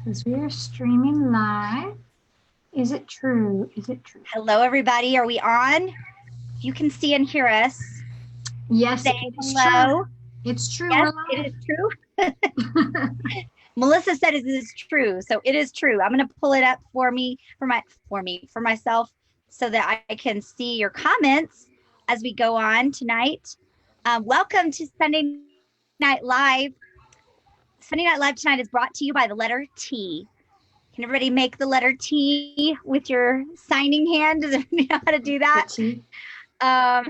Because we are streaming live. Is it true? Is it true? Hello, everybody. Are we on? If you can see and hear us, Yes, say it's hello. true. It's true. Yes, We're it is true. Melissa said it is true, so it is true. I'm going to pull it up for myself, so that I can see your comments as we go on tonight. Welcome to Sunday Night Live. Sunday Night Live tonight is brought to you by the letter T. Can everybody make the letter T with your signing hand? Does anybody know how to do that? Um,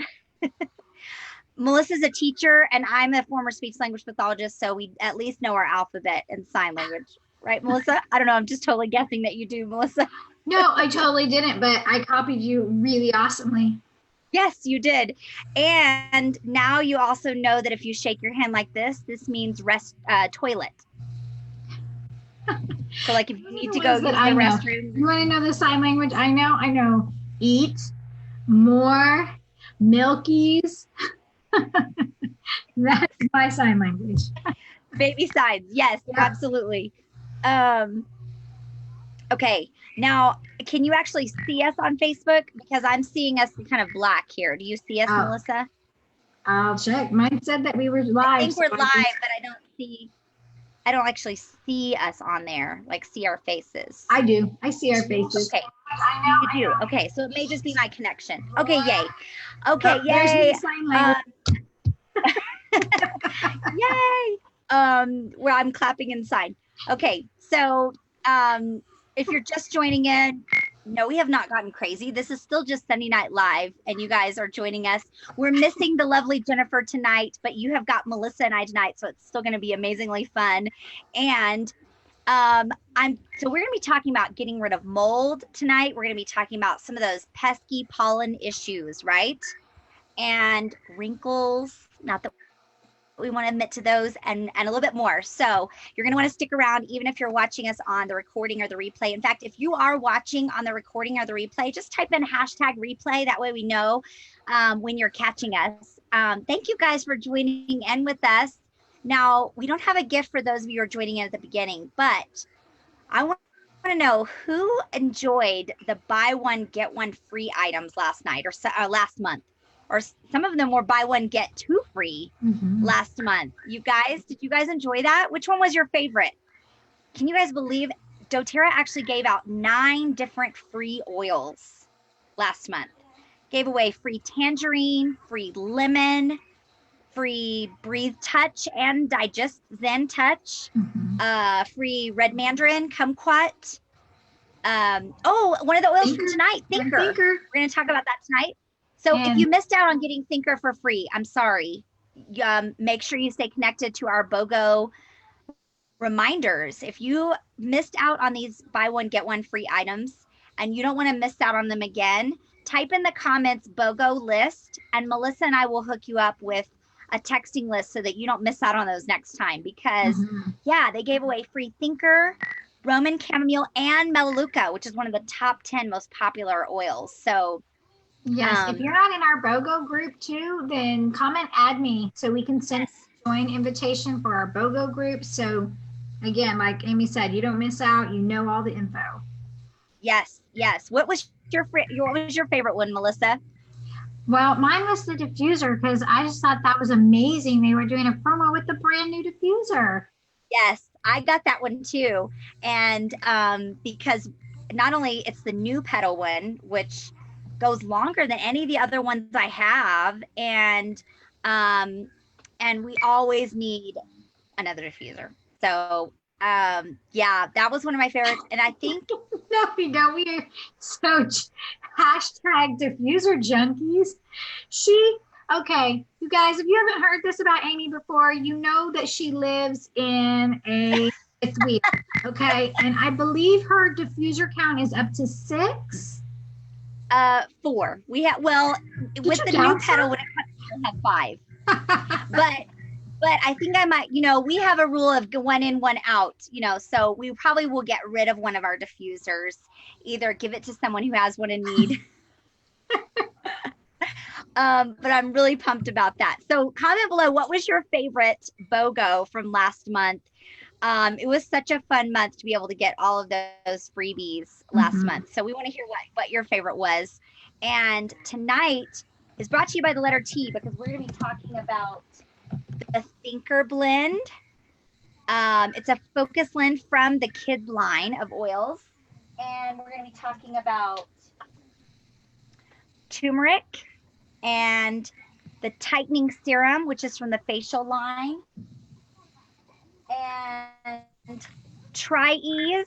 Melissa's a teacher and I'm a former speech language pathologist, so we at least know our alphabet and sign language. Right, Melissa? I don't know. I'm just totally guessing that you do, Melissa. No, I totally didn't, but I copied you really awesomely. Yes, you did. And now you also know that if you shake your hand like this means toilet. So like if you need to go use the restroom. You want to know the sign language? I know. Eat, more, milkies. That's my sign language. Baby signs. Yes, yeah. Absolutely. Okay. Now, can you actually see us on Facebook? Because I'm seeing us kind of black here. Do you see us, Melissa? I'll check. Mine said that we were live. I think we're live, but I don't actually see us on there, like see our faces. I do. I see our faces. Okay. I know. You do. Okay. So it may just be my connection. Okay. Yay. Okay. Yay. Yay. Where I'm clapping inside. Okay. So, if you're just joining in, no, we have not gotten crazy. This is still just Sunday Night Live, and you guys are joining us. We're missing the lovely Jennifer tonight, but you have got Melissa and I tonight, so it's still going to be amazingly fun. And so we're going to be talking about getting rid of mold tonight. We're going to be talking about some of those pesky pollen issues, right? And wrinkles, not that we want to admit to those, and a little bit more. So you're going to want to stick around even if you're watching us on the recording or the replay. In fact, if you are watching on the recording or the replay, just type in #replay. That way we know when you're catching us. Thank you guys for joining in with us. Now, we don't have a gift for those of you who are joining in at the beginning, but I want to know who enjoyed the buy one, get one free items last night or last month. Or some of them were buy one, get two free last month. Did you guys enjoy that? Which one was your favorite? Can you guys believe dōTERRA actually gave out 9 different free oils last month? Gave away free tangerine, free lemon, free breathe touch and digest zen touch, free red mandarin, kumquat. One of the oils from tonight, Thinker. We're going to talk about that tonight. So if you missed out on getting Thinker for free, I'm sorry. Make sure you stay connected to our BOGO reminders. If you missed out on these buy one, get one free items and you don't want to miss out on them again, type in the comments BOGO list and Melissa and I will hook you up with a texting list so that you don't miss out on those next time. Because they gave away free Thinker, Roman chamomile, and Melaleuca, which is one of the top 10 most popular oils. So yes, if you're not in our BOGO group too, then comment add me so we can send a join invitation for our BOGO group. So again, like Amy said, you don't miss out, you know all the info. Yes. What was your favorite one, Melissa? Well, mine was the diffuser because I just thought that was amazing. They were doing a promo with the brand new diffuser. Yes, I got that one too. And because not only it's the new petal one, which goes longer than any of the other ones I have, and we always need another diffuser. So that was one of my favorites. And I think no, we don't. We are so #diffuser junkies. Okay, you guys, if you haven't heard this about Amy before, you know that she lives in it's weird. Okay, and I believe her diffuser count is up to 6. 4. We have with the new petal when it comes, we'll have 5. but I think I might, we have a rule of one in, one out, so we probably will get rid of one of our diffusers, either give it to someone who has one in need. But I'm really pumped about that. So comment below, what was your favorite BOGO from last month? It was such a fun month to be able to get all of those freebies last month. So we want to hear what your favorite was. And tonight is brought to you by the letter T, because we're going to be talking about the Thinker Blend. It's a focus blend from the Kid line of oils. And we're going to be talking about turmeric and the tightening serum, which is from the facial line. And Try Ease,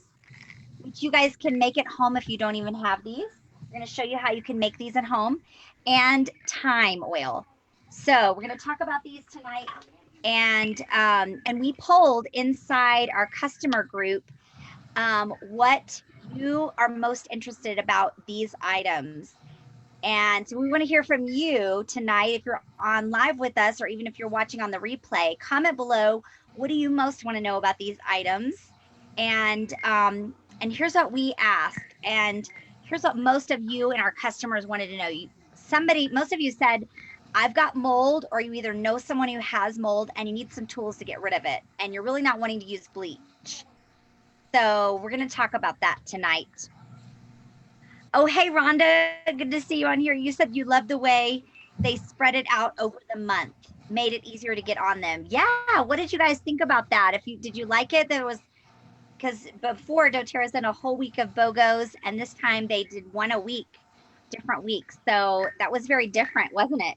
which you guys can make at home if you don't even have these. We're going to show you how you can make these at home. And thyme oil. So we're going to talk about these tonight. And we polled inside our customer group what you are most interested about these items. And so we want to hear from you tonight. If you're on live with us, or even if you're watching on the replay, comment below. What do you most want to know about these items? And here's what we asked. And here's what most of you and our customers wanted to know. Most of you said, I've got mold, or you either know someone who has mold and you need some tools to get rid of it, and you're really not wanting to use bleach. So we're going to talk about that tonight. Oh, hey, Rhonda, good to see you on here. You said you loved the way they spread it out over the month, made it easier to get on them. Yeah, what did you guys think about that? Did you like it? That was because before doTERRA done a whole week of BOGOs, and this time they did one a week, different weeks. So that was very different, wasn't it?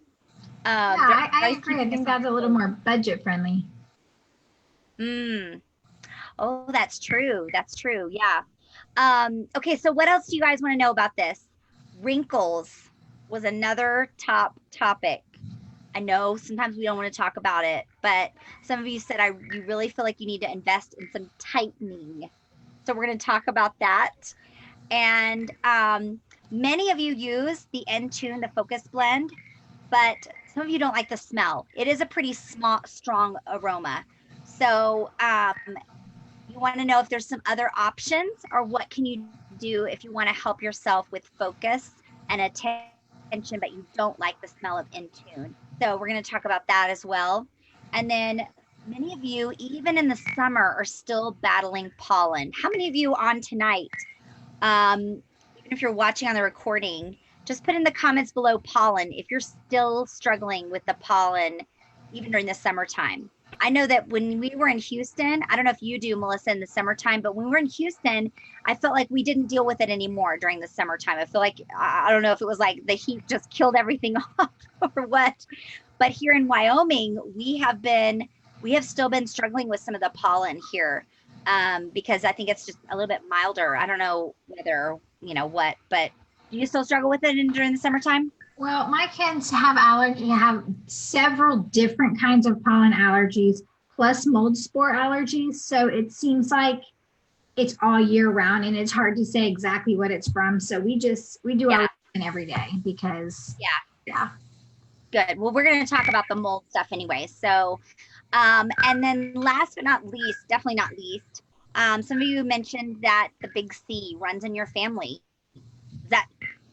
Yeah, I agree. I think that's a little more budget friendly. Oh, that's true. That's true. Yeah. Okay, so what else do you guys want to know about this? Wrinkles was another top topic. I know sometimes we don't want to talk about it, but some of you said you really feel like you need to invest in some tightening. So we're going to talk about that. And many of you use the Entune, the Focus Blend, but some of you don't like the smell. It is a pretty strong aroma. So you want to know if there's some other options, or what can you do if you want to help yourself with focus and attention, but you don't like the smell of Entune. So we're going to talk about that as well. And then many of you, even in the summer, are still battling pollen. How many of you on tonight, even if you're watching on the recording, just put in the comments below pollen if you're still struggling with the pollen, even during the summertime. I know that when we were in Houston, I don't know if you do, Melissa, in the summertime, but when we were in Houston, I felt like we didn't deal with it anymore during the summertime. I feel like, I don't know if it was like the heat just killed everything off or what, but here in Wyoming, we have still been struggling with some of the pollen here because I think it's just a little bit milder. I don't know whether, what, but do you still struggle with it during the summertime? Well, my kids have several different kinds of pollen allergies, plus mold spore allergies. So it seems like it's all year round, and it's hard to say exactly what it's from. So we do our every day because yeah. Good. Well, we're going to talk about the mold stuff anyway. So, and then last but not least, definitely not least, some of you mentioned that the big C runs in your family.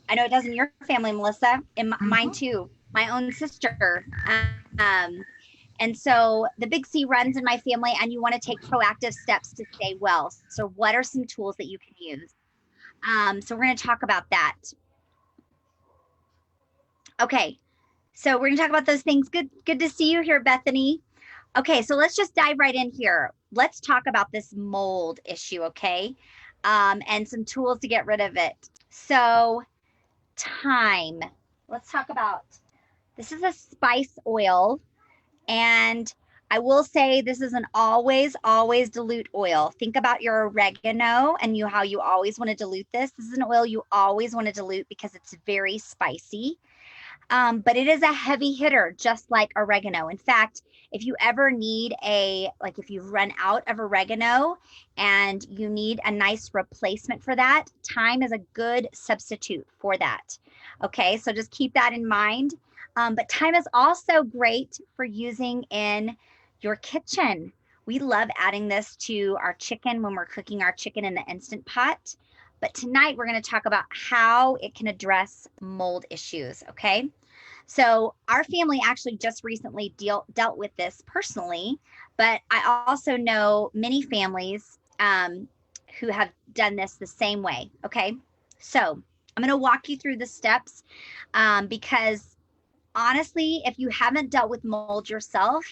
I know it does in your family, Melissa, in mine too, my own sister. And so the big C runs in my family, and you want to take proactive steps to stay well. So what are some tools that you can use? So we're going to talk about that. Okay. So we're going to talk about those things. Good to see you here, Bethany. Okay. So let's just dive right in here. Let's talk about this mold issue. Okay. And some tools to get rid of it. So thyme. Let's talk about, this is a spice oil, and I will say this is an always dilute oil. Think about your oregano and how you always want to dilute this. This is an oil you always want to dilute because it's very spicy. But it is a heavy hitter, just like oregano. In fact, if you ever need if you've run out of oregano and you need a nice replacement for that, thyme is a good substitute for that. Okay, so just keep that in mind. But thyme is also great for using in your kitchen. We love adding this to our chicken when we're cooking our chicken in the Instant Pot. But tonight we're going to talk about how it can address mold issues, okay? So our family actually just recently dealt with this personally But I also know many families who have done this the same way. Okay. So I'm going to walk you through the steps because honestly, if you haven't dealt with mold yourself,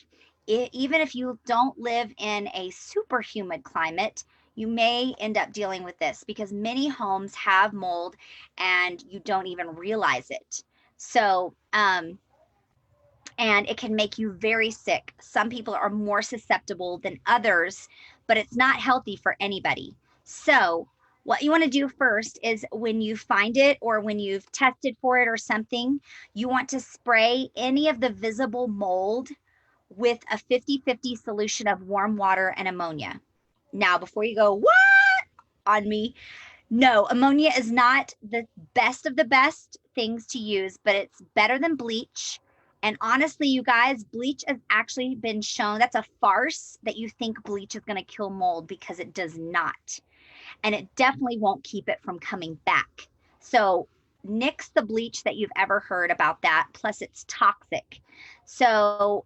even if you don't live in a super humid climate, you may end up dealing with this because many homes have mold and you don't even realize it. So, and it can make you very sick. Some people are more susceptible than others, but it's not healthy for anybody. So, what you want to do first is when you find it or when you've tested for it or something, you want to spray any of the visible mold with a 50-50 solution of warm water and ammonia. Now, before you go, what on me? No, ammonia is not the best of the best things to use, but it's better than bleach. And honestly, you guys, bleach has actually been shown, that's a farce that you think bleach is going to kill mold because it does not. And it definitely won't keep it from coming back. So nix the bleach that you've ever heard about that. Plus it's toxic. So,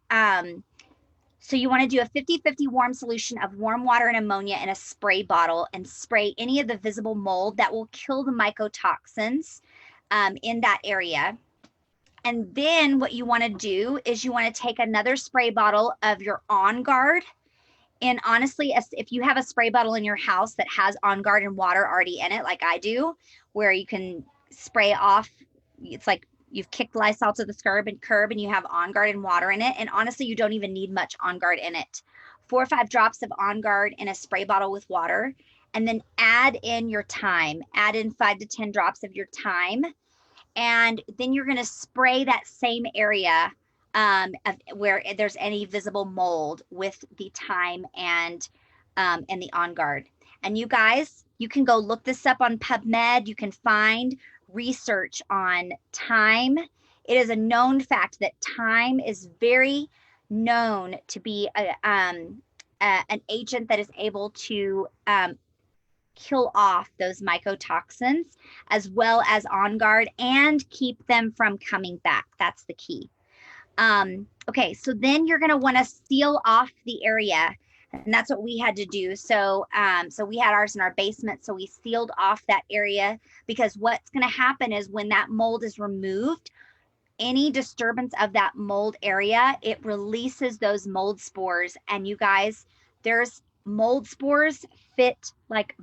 so you want to do a 50-50 warm solution of warm water and ammonia in a spray bottle and spray any of the visible mold that will kill the mycotoxins in that area. And then what you want to do is you want to take another spray bottle of your On Guard. And honestly, if you have a spray bottle in your house that has On Guard and water already in it, like I do, where you can spray off, it's like you've kicked Lysol to the curb and you have On Guard and water in it. And honestly, you don't even need much On Guard in it. 4 or 5 drops of On Guard in a spray bottle with water, and then add in your thyme. Add in 5 to 10 drops of your thyme. And then you're going to spray that same area where there's any visible mold with the thyme and the On Guard. And you guys, you can go look this up on PubMed. You can find research on thyme. It is a known fact that thyme is very known to be an agent that is able to kill off those mycotoxins as well as On Guard and keep them from coming back. That's the key. Okay, so then you're going to want to seal off the area. And that's what we had to do. So, so we had ours in our basement. So we sealed off that area because what's going to happen is when that mold is removed, any disturbance of that mold area, it releases those mold spores. And you guys, there's mold spores fit like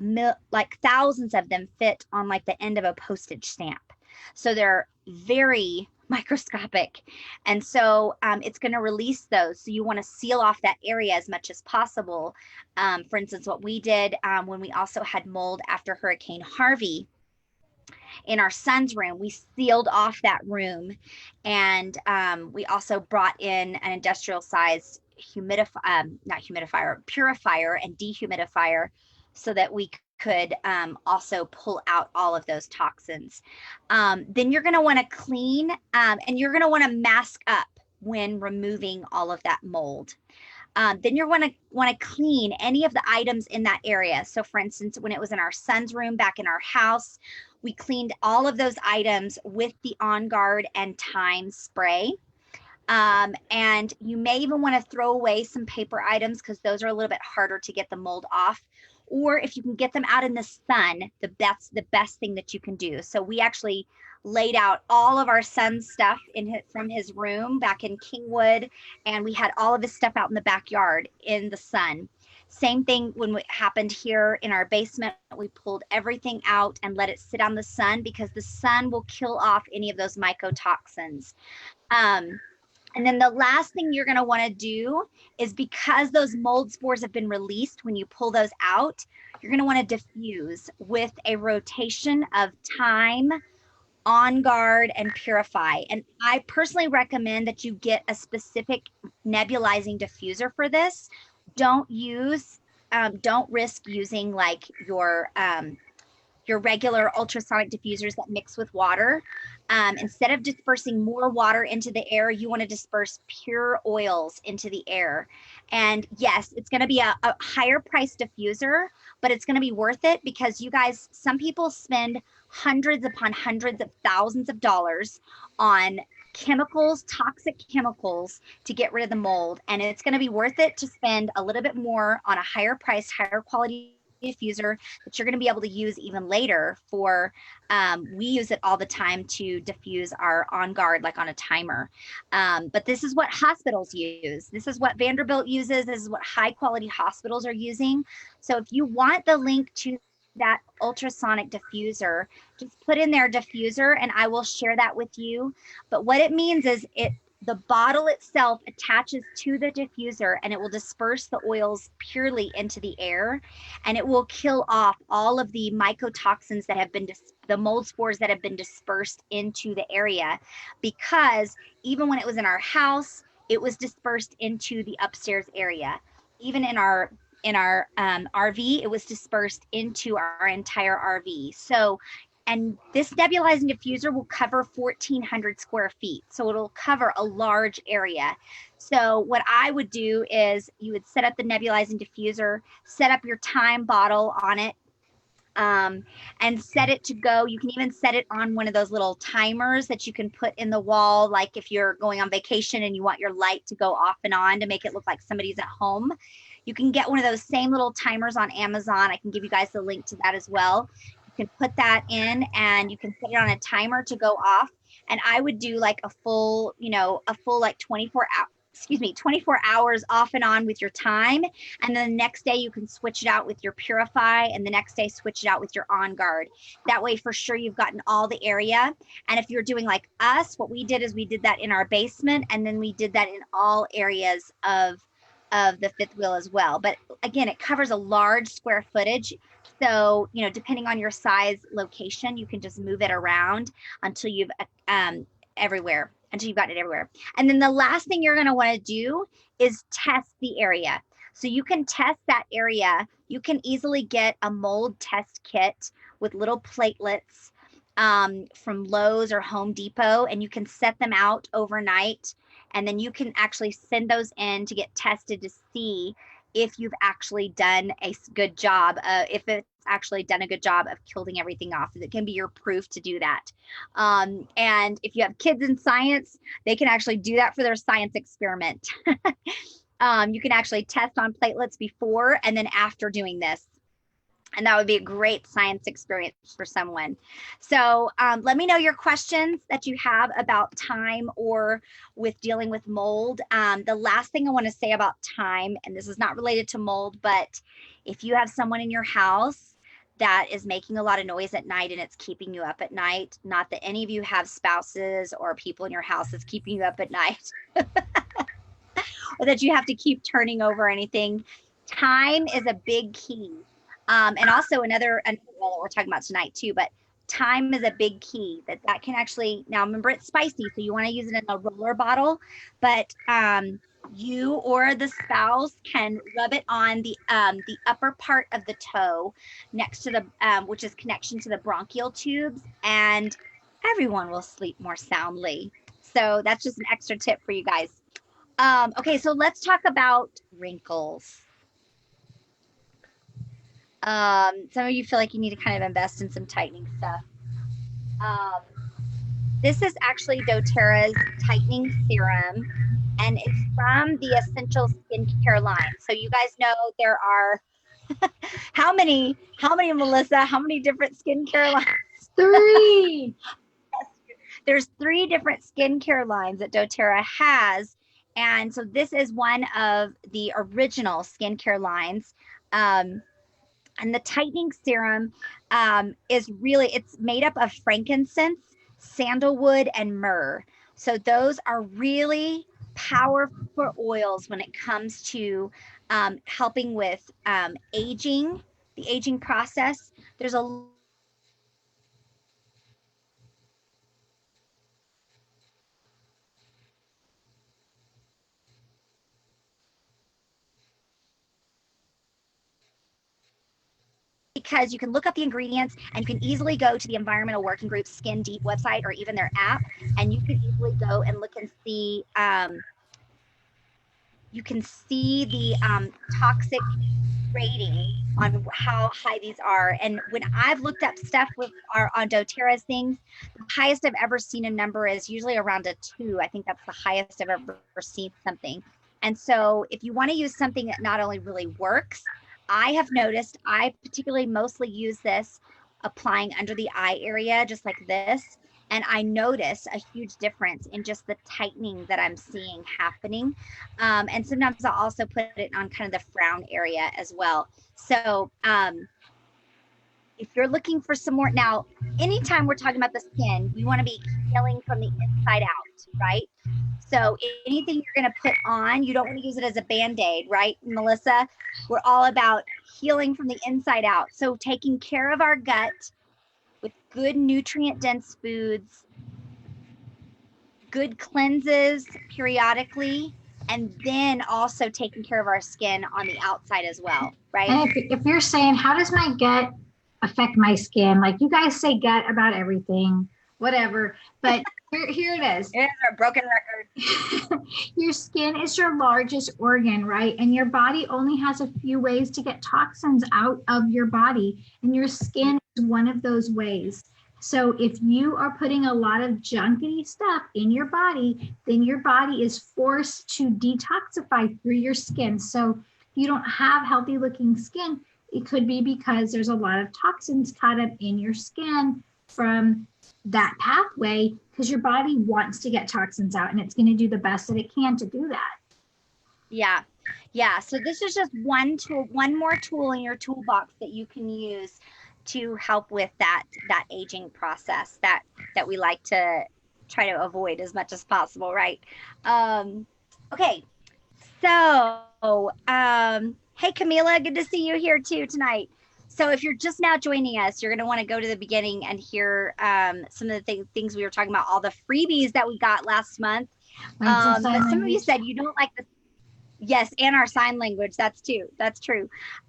thousands of them fit on like the end of a postage stamp. So they're very microscopic. And so it's going to release those. So you want to seal off that area as much as possible. For instance, what we did when we also had mold after Hurricane Harvey in our son's room, we sealed off that room. And we also brought in an industrial sized purifier and dehumidifier so that we could also pull out all of those toxins. Then you're going to want to clean and you're going to want to mask up when removing all of that mold. Then you're want to clean any of the items in that area. So for instance, when it was in our son's room back in our house, we cleaned all of those items with the On Guard and thyme spray. And you may even want to throw away some paper items because those are a little bit harder to get the mold off. Or if you can get them out in the sun, that's the best thing that you can do. So we actually laid out all of our son's stuff from his room back in Kingwood, and we had all of his stuff out in the backyard in the sun. Same thing when it happened here in our basement. We pulled everything out and let it sit on the sun because the sun will kill off any of those mycotoxins. And then the last thing you're going to want to do is because those mold spores have been released, when you pull those out, you're going to want to diffuse with a rotation of thyme, On Guard, and Purify. And I personally recommend that you get a specific nebulizing diffuser for this. Don't risk using like your regular ultrasonic diffusers that mix with water. Instead of dispersing more water into the air, you want to disperse pure oils into the air. And yes, it's going to be a higher price diffuser, but it's going to be worth it because you guys, some people spend hundreds upon hundreds of thousands of dollars on chemicals, toxic chemicals, to get rid of the mold. And it's going to be worth it to spend a little bit more on a higher price, higher quality diffuser that you're going to be able to use even later for, we use it all the time to diffuse our On Guard, like on a timer. But this is what hospitals use. This is what Vanderbilt uses. This is what high quality hospitals are using. So if you want the link to that ultrasonic diffuser, just put in their diffuser and I will share that with you. But what it means is the bottle itself attaches to the diffuser and it will disperse the oils purely into the air, and it will kill off all of the mycotoxins that have been, the mold spores that have been dispersed into the area. Because even when it was in our house, it was dispersed into the upstairs area. Even in our RV, it was dispersed into our entire RV. So, and this nebulizing diffuser will cover 1,400 square feet. So it'll cover a large area. So what I would do is you would set up the nebulizing diffuser, set up your time bottle on it, and set it to go. You can even set it on one of those little timers that you can put in the wall, like if you're going on vacation and you want your light to go off and on to make it look like somebody's at home. You can get one of those same little timers on Amazon. I can give you guys the link to that as well. You can put that in and you can set it on a timer to go off. And I would do like a full like 24 hours off and on with your time. And then the next day you can switch it out with your Purify, and the next day switch it out with your On Guard. That way for sure you've gotten all the area. And if you're doing like us, what we did is we did that in our basement, and then we did that in all areas of the fifth wheel as well. But again, it covers a large square footage. So, depending on your size location, you can just move it around until you've everywhere, until you've got it everywhere. And then the last thing you're going to want to do is test the area. So you can test that area. You can easily get a mold test kit with little platelets from Lowe's or Home Depot, and you can set them out overnight. And then you can actually send those in to get tested to see if you've actually done a good job, if it's actually done a good job of killing everything off. It can be your proof to do that. And if you have kids in science, they can actually do that for their science experiment. You can actually test on platelets before and then after doing this. And that would be a great science experience for someone. So let me know your questions that you have about time or with dealing with mold. The last thing I want to say about time, and this is not related to mold, but if you have someone in your house that is making a lot of noise at night and it's keeping you up at night, not that any of you have spouses or people in your house that's keeping you up at night, or that you have to keep turning over anything, time is a big key. And also another well, that we're talking about tonight too, but time is a big key that can actually, now remember it's spicy, so you want to use it in a roller bottle, but you or the spouse can rub it on the upper part of the toe next to the, which is connection to the bronchial tubes, and everyone will sleep more soundly. So that's just an extra tip for you guys. Okay, so let's talk about wrinkles. Some of you feel like you need to kind of invest in some tightening stuff. This is actually doTERRA's tightening serum, and it's from the Essential Skincare line. So you guys know there are how many, Melissa? How many different skincare lines? 3. There's 3 different skincare lines that doTERRA has, and so this is one of the original skincare lines. And the tightening serum is really, it's made up of frankincense, sandalwood, and myrrh. So those are really powerful oils when it comes to helping with aging, the aging process. There's a because you can look up the ingredients and you can easily go to the Environmental Working Group's Skin Deep website or even their app, and you can easily go and look and see, you can see the toxic rating on how high these are. And when I've looked up stuff on doTERRA's things, the highest I've ever seen a number is usually around a 2. I think that's the highest I've ever seen something. And so if you want to use something that not only really works, I have noticed I particularly mostly use this applying under the eye area, just like this. And I notice a huge difference in just the tightening that I'm seeing happening. And sometimes I'll also put it on kind of the frown area as well. So if you're looking for some more, now, anytime we're talking about the skin, we want to be healing from the inside out, right? So anything you're going to put on, you don't want to use it as a Band-Aid, right, Melissa? We're all about healing from the inside out. So taking care of our gut with good nutrient-dense foods, good cleanses periodically, and then also taking care of our skin on the outside as well, right? And if you're saying, how does my gut affect my skin? Like, you guys say gut about everything, whatever, but here it is. It is our broken record. Your skin is your largest organ, right? And your body only has a few ways to get toxins out of your body, and your skin is one of those ways. So if you are putting a lot of junkety stuff in your body, then your body is forced to detoxify through your skin. So if you don't have healthy looking skin, it could be because there's a lot of toxins caught up in your skin from that pathway, because your body wants to get toxins out, and it's going to do the best that it can to do that. Yeah. Yeah. So this is just one tool, one more tool in your toolbox that you can use to help with that aging process that we like to try to avoid as much as possible, right? Okay. So, hey, Camila, good to see you here too tonight. So if you're just now joining us, you're going to want to go to the beginning and hear some of the things we were talking about, all the freebies that we got last month. But some of you said you don't like the, yes, and our sign language. That's true.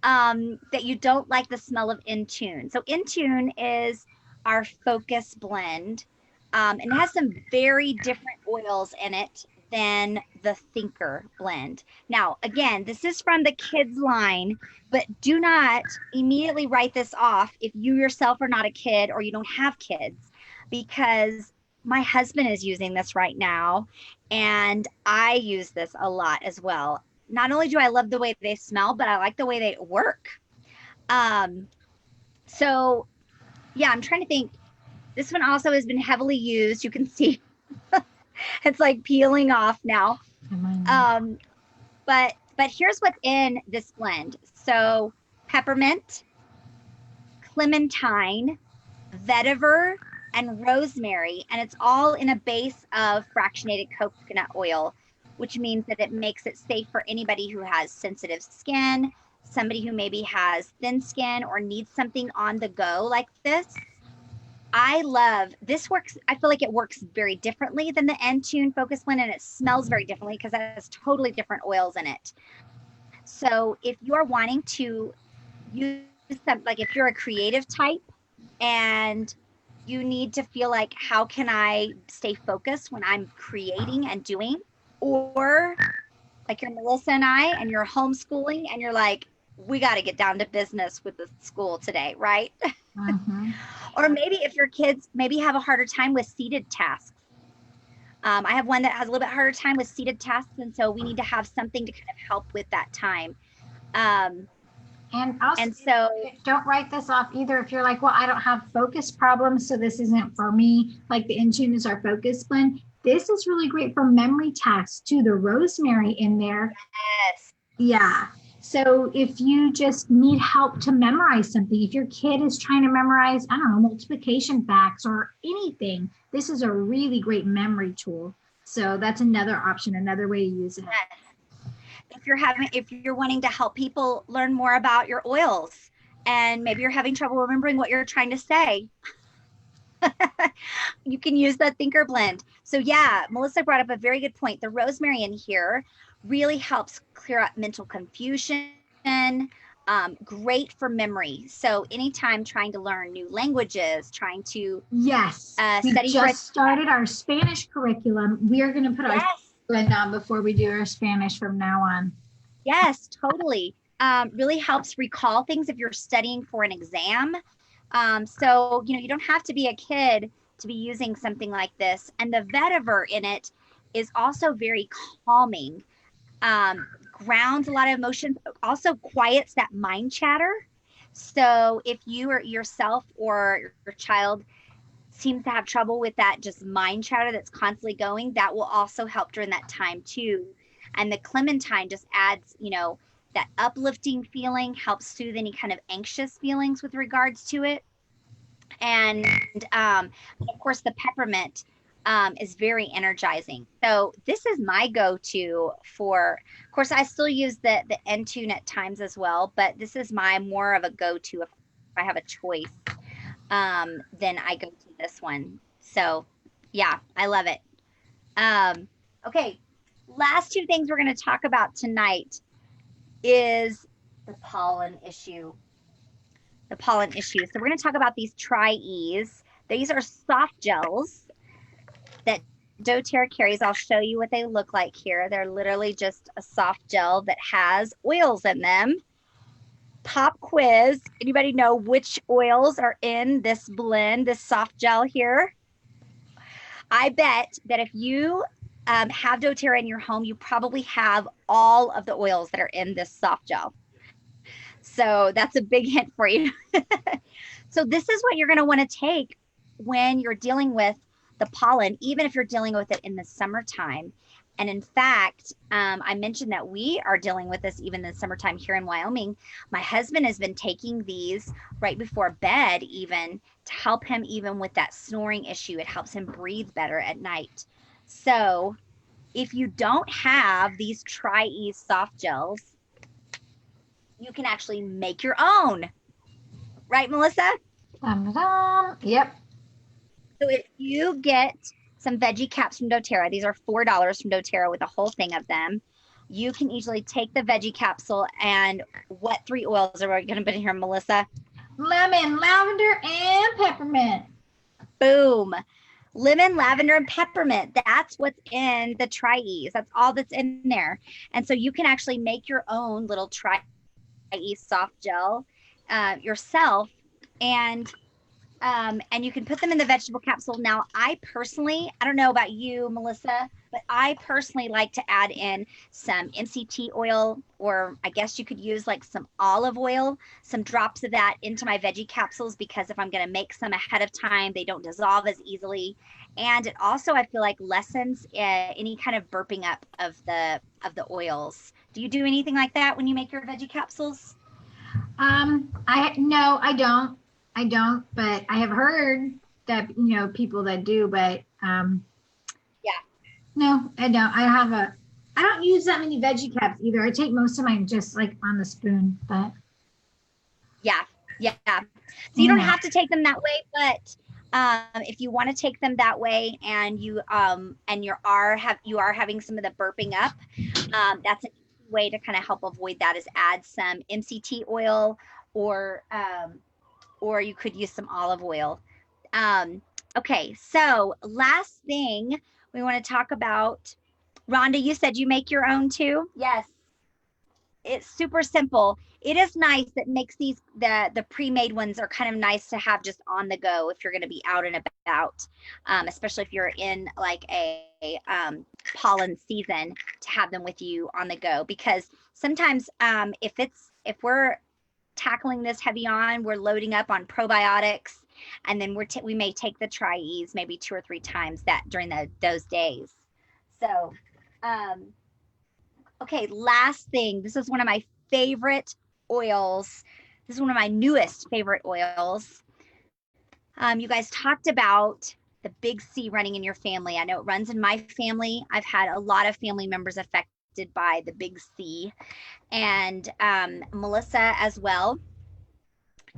That you don't like the smell of Intune. So Intune is our focus blend, and it has some very different oils in it than the Thinker blend. Now, again, this is from the kids line, but do not immediately write this off if you yourself are not a kid or you don't have kids, because my husband is using this right now, and I use this a lot as well. Not only do I love the way they smell, but I like the way they work. So yeah, I'm trying to think. This one also has been heavily used. You can see it's like peeling off now. But here's what's in this blend. So peppermint, clementine, vetiver, and rosemary, and it's all in a base of fractionated coconut oil, which means that it makes it safe for anybody who has sensitive skin, somebody who maybe has thin skin or needs something on the go like this. I love this. Works. I feel like it works very differently than the Intune Focus Blend, and it smells very differently because it has totally different oils in it. So if you are wanting to use some, like if you're a creative type and you need to feel like, how can I stay focused when I'm creating and doing? Or like you're Melissa and I, and you're homeschooling and you're like, we got to get down to business with the school today, right? Mm-hmm. Or maybe if your kids maybe have a harder time with seated tasks. I have one that has a little bit harder time with seated tasks, and so we need to have something to kind of help with that time. And also, and so don't write this off either if you're like, well, I don't have focus problems, so this isn't for me. Like the Intune is our focus blend. This is really great for memory tasks too. The rosemary in there. Yes. Yeah. So if you just need help to memorize something, if your kid is trying to memorize, I don't know, multiplication facts or anything, this is a really great memory tool. So that's another option, another way to use it. If you're wanting to help people learn more about your oils, and maybe you're having trouble remembering what you're trying to say, you can use the Thinker blend. So yeah, Melissa brought up a very good point. The rosemary in here really helps clear up mental confusion. Great for memory. So anytime trying to learn new languages, trying to we just started our Spanish curriculum. We are going to put our blend on before we do our Spanish from now on. Yes, totally. really helps recall things if you're studying for an exam. So, you don't have to be a kid to be using something like this. And the vetiver in it is also very calming, grounds a lot of emotions, also quiets that mind chatter. So if you or yourself or your child seems to have trouble with that just mind chatter that's constantly going, that will also help during that time too. And the clementine just adds, that uplifting feeling, helps soothe any kind of anxious feelings with regards to it. And of course, the peppermint is very energizing. So this is my go-to for, of course, I still use the N-tune at times as well, but this is my more of a go-to if I have a choice. Then I go to this one. So yeah, I love it. Okay, last two things we're going to talk about tonight is the pollen issue. The pollen issue. So we're going to talk about these Tri-E's. These are soft gels that doTERRA carries. I'll show you what they look like here. They're literally just a soft gel that has oils in them. Pop quiz. Anybody know which oils are in this blend, this soft gel here? I bet that if you have doTERRA in your home, you probably have all of the oils that are in this soft gel. So that's a big hint for you. So this is what you're going to want to take when you're dealing with the pollen, even if you're dealing with it in the summertime. And in fact, I mentioned that we are dealing with this even in the summertime here in Wyoming. My husband has been taking these right before bed, even to help him even with that snoring issue. It helps him breathe better at night. So if you don't have these Tri-E's soft gels, you can actually make your own. Right, Melissa? Yep. So if you get some veggie caps from doTERRA, these are $4 from doTERRA with a whole thing of them. You can easily take the veggie capsule and what 3 oils are we going to put in here, Melissa? Lemon, lavender, and peppermint. Boom. Lemon, lavender, and peppermint. That's what's in the Tri-E's. That's all that's in there. And so you can actually make your own little Tri-E soft gel yourself, and you can put them in the vegetable capsule. Now, I don't know about you, Melissa, but I personally like to add in some MCT oil, or I guess you could use like some olive oil, some drops of that into my veggie capsules, because if I'm going to make some ahead of time, they don't dissolve as easily. And it also, I feel like, lessens any kind of burping up of the oils. Do you do anything like that when you make your veggie capsules? No, I don't. But I have heard that, people that do, but yeah. No, I don't. I don't use that many veggie caps either. I take most of mine just like on the spoon, but yeah. So you don't have to take them that way, but if you want to take them that way and you are having some of the burping up, that's a way to kind of help avoid that, is add some MCT oil, or you could use some olive oil. Okay, so last thing we want to talk about. Rhonda, you said you make your own too? Yes. It's super simple. It is nice that makes these, the pre-made ones are kind of nice to have just on the go if you're going to be out and about, especially if you're in like a pollen season, to have them with you on the go. Because sometimes if we're tackling this heavy on, we're loading up on probiotics, and then we may take the Tri-E's maybe 2 or 3 times that during those days. So okay, last thing. This is one of my favorite oils. This is one of my newest favorite oils. You guys talked about the big C running in your family. I know it runs in my family. I've had a lot of family members affected by the big C, and Melissa as well.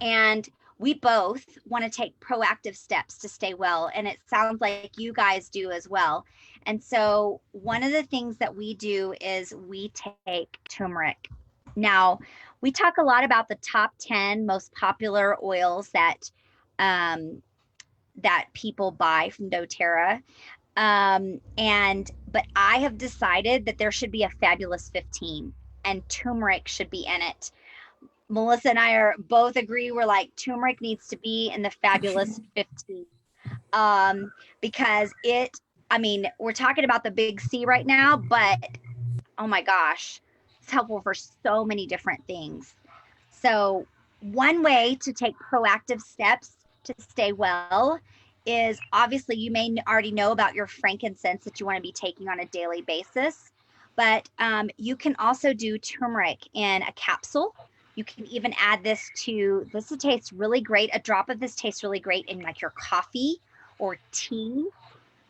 And we both want to take proactive steps to stay well. And it sounds like you guys do as well. And so one of the things that we do is we take turmeric. Now, we talk a lot about the top 10 most popular oils that people buy from doTERRA. But I have decided that there should be a fabulous 15. and turmeric should be in it. Melissa and I are both agree. We're like, turmeric needs to be in the fabulous 15. Because we're talking about the big C right now, but oh my gosh, it's helpful for so many different things. So one way to take proactive steps to stay well is, obviously you may already know about your frankincense that you want to be taking on a daily basis, but you can also do turmeric in a capsule. You can even add this tastes really great. A drop of this tastes really great in like your coffee or tea.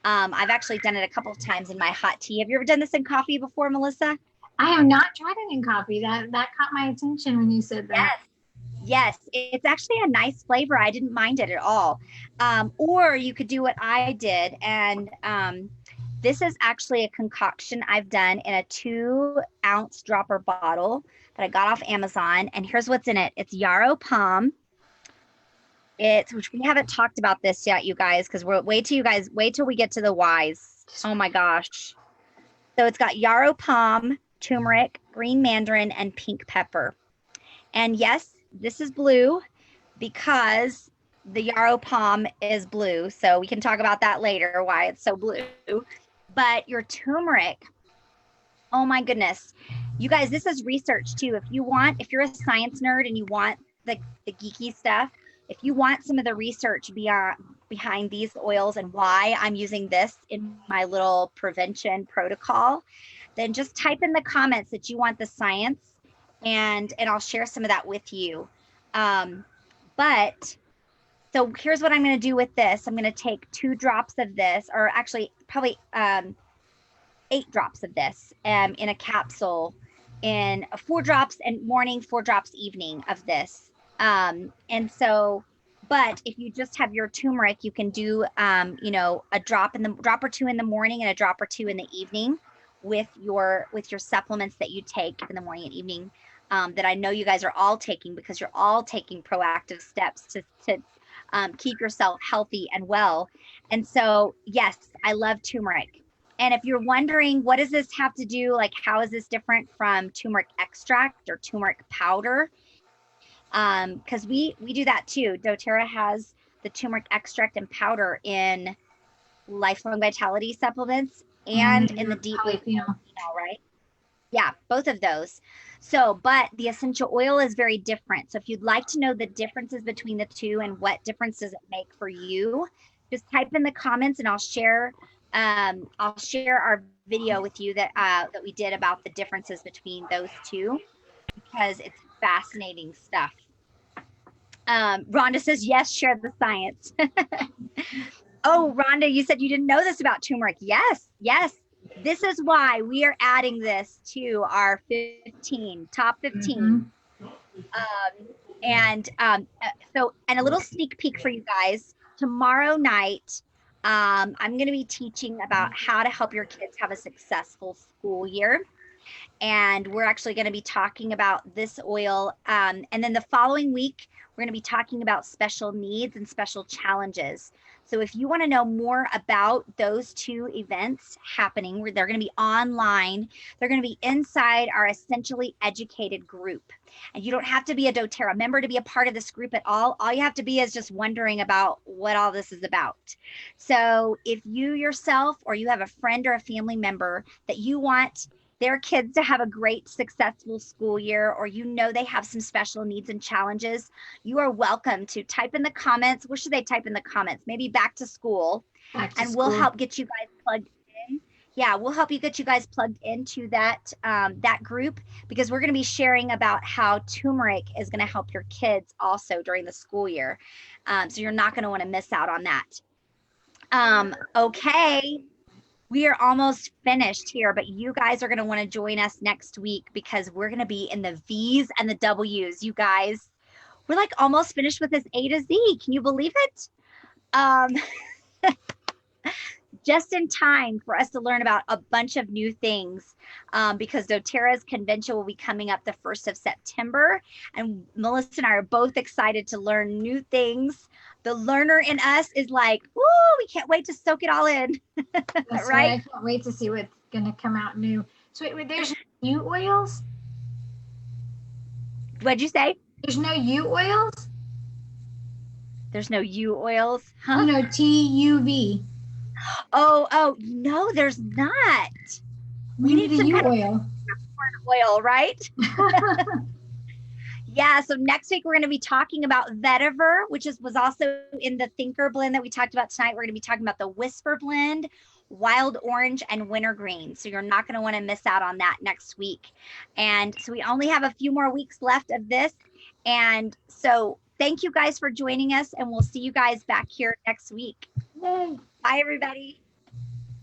I've actually done it a couple of times in my hot tea. Have you ever done this in coffee before, Melissa? I have not tried it in coffee. That caught my attention when you said that. Yes, it's actually a nice flavor. I didn't mind it at all. Or you could do what I did. And this is actually a concoction I've done in a 2-ounce dropper bottle that I got off Amazon. And here's what's in it. It's yarrow palm. Which we haven't talked about this yet, you guys, because wait till we get to the whys. Oh my gosh. So it's got yarrow palm, turmeric, green mandarin, and pink pepper. And yes, this is blue because the yarrow palm is blue. So we can talk about that later, why it's so blue. But your turmeric, oh my goodness. You guys, this is research too. If you're a science nerd and you want the geeky stuff, if you want some of the research behind these oils and why I'm using this in my little prevention protocol, then just type in the comments that you want the science, and I'll share some of that with you. But so here's what I'm going to do with this. I'm going to take 2 drops of this, or actually probably 8 drops of this in a capsule, in 4 drops in morning, 4 drops evening of this. But if you just have your turmeric, you can do, a drop or 2 in the morning and a drop or 2 in the evening with your supplements that you take in the morning and evening, that I know you guys are all taking, because you're all taking proactive steps to keep yourself healthy and well. And so, yes, I love turmeric. And if you're wondering, what does this have to do? Like, how is this different from turmeric extract or turmeric powder? Because we do that too. doTERRA has the turmeric extract and powder in Lifelong Vitality supplements and in the deep polyphenol, right? Yeah, both of those. So, but the essential oil is very different. So if you'd like to know the differences between the two and what difference does it make for you, just type in the comments and I'll share our video with you that we did about the differences between those two, because it's fascinating stuff. Rhonda says, yes, share the science. Oh, Rhonda, you said you didn't know this about turmeric. Yes. This is why we are adding this to our top 15. And a little sneak peek for you guys. Tomorrow night, I'm going to be teaching about how to help your kids have a successful school year. And we're actually going to be talking about this oil. And then the following week, we're going to be talking about special needs and special challenges. So if you want to know more about those 2 events happening, they're going to be online. They're going to be inside our Essentially Educated group. And you don't have to be a doTERRA member to be a part of this group at all. All you have to be is just wondering about what all this is about. So if you yourself, or you have a friend or a family member that you want their kids to have a great, successful school year, or they have some special needs and challenges, you are welcome to type in the comments. What should they type in the comments? Maybe back to school. We'll help get you guys plugged in. Yeah, we'll help you get you guys plugged into that group, because we're going to be sharing about how turmeric is going to help your kids also during the school year. So you're not going to want to miss out on that. Okay. We are almost finished here, but you guys are going to want to join us next week, because we're going to be in the V's and the W's. You guys, we're like almost finished with this A to Z. Can you believe it? Just in time for us to learn about a bunch of new things, because doTERRA's convention will be coming up the 1st of September. And Melissa and I are both excited to learn new things. The learner in us is like, woo, we can't wait to soak it all in. That's right. I can't wait to see what's going to come out new. So wait, there's new oils? What'd you say? There's no U oils? There's no U oils, You huh? know, TUV. Oh, no, there's not. We We need need a some U kind of oil. oil, right? Yeah, so next week we're going to be talking about vetiver, which was also in the thinker blend that we talked about tonight. We're going to be talking about the whisper blend, wild orange, and wintergreen. So you're not going to want to miss out on that next week. And so we only have a few more weeks left of this. And so thank you guys for joining us, and we'll see you guys back here next week. Yay. Bye, everybody.